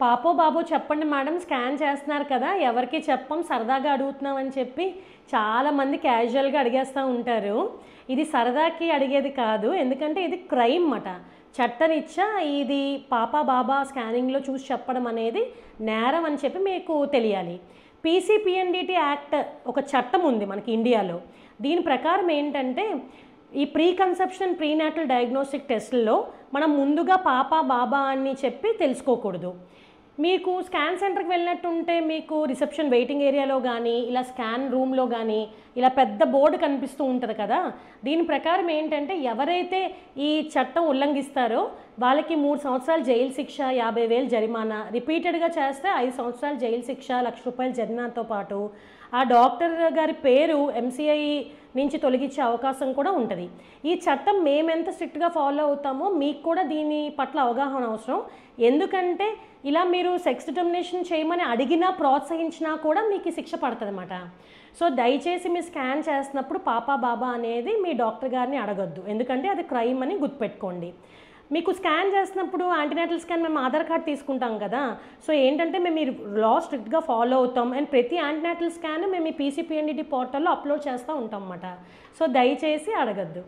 పాపో బాబో చెప్పండి madam, scan చేస్తున్నారు కదా, ఎవరికి చెప్పం, సరదాగా అడుగుతున్నామని చెప్పి చాలామంది క్యాజువల్గా అడిగేస్తూ ఉంటారు. ఇది సరదాకి అడిగేది కాదు, ఎందుకంటే ఇది క్రైమ్ అన్నమాట. చట్టరీత్యా ఇది పాప బాబా స్కానింగ్లో చూసి చెప్పడం అనేది నేరం అని చెప్పి మీకు తెలియాలి. పీసీపీఎన్డీటీ యాక్ట్ ఒక చట్టం ఉంది మనకి ఇండియాలో. దీని ప్రకారం ఏంటంటే ఈ ప్రీ కన్సెప్షన్ ప్రీనాటల్ డయాగ్నోస్టిక్ టెస్ట్లో మనం ముందుగా పాప బాబా అని చెప్పి తెలుసుకోకూడదు. మీకు స్కాన్ సెంటర్కి వెళ్ళినట్టుంటే మీకు రిసెప్షన్ వెయిటింగ్ ఏరియాలో కానీ ఇలా స్కాన్ రూమ్లో కానీ ఇలా పెద్ద బోర్డు కనిపిస్తూ ఉంటుంది కదా. దీని ప్రకారం ఏంటంటే ఎవరైతే ఈ చట్టం ఉల్లంఘిస్తారో వాళ్ళకి 3 సంవత్సరాలు జైలు శిక్ష, 50,000 జరిమానా, రిపీటెడ్గా చేస్తే 5 సంవత్సరాలు జైలు శిక్ష, ₹1,00,000 జరిమానాతో పాటు ఆ డాక్టర్ గారి పేరు ఎంసీఐ నుంచి తొలగించే అవకాశం కూడా ఉంటుంది. ఈ చట్టం మేమెంత స్ట్రిక్ట్గా ఫాలో అవుతామో మీకు కూడా దీని పట్ల అవగాహన అవసరం. ఎందుకంటే ఇలా మీరు సెక్స్ డిటర్మినేషన్ చేయమని అడిగినా ప్రోత్సహించినా కూడా మీకు శిక్ష పడుతుంది అన్నమాట. సో దయచేసి మీరు స్కాన్ చేస్తున్నప్పుడు పాప బాబా అనేది మీ డాక్టర్ గారిని అడగొద్దు, ఎందుకంటే అది క్రైమ్ అని గుర్తుపెట్టుకోండి. మీకు స్కాన్ చేసినప్పుడు యాంటీనాటల్ స్కాన్ మేము ఆధార్ కార్డ్ తీసుకుంటాం కదా. సో ఏంటంటే మేము మీరు లా స్ట్రిక్ట్గా ఫాలో అవుతాం అండ్ ప్రతి యాంటీనాటల్ స్కాన్ మేము ఈ పీసీపీఎన్డీటీ పోర్టల్లో అప్లోడ్ చేస్తూ ఉంటాం అన్నమాట. సో దయచేసి అడగద్దు.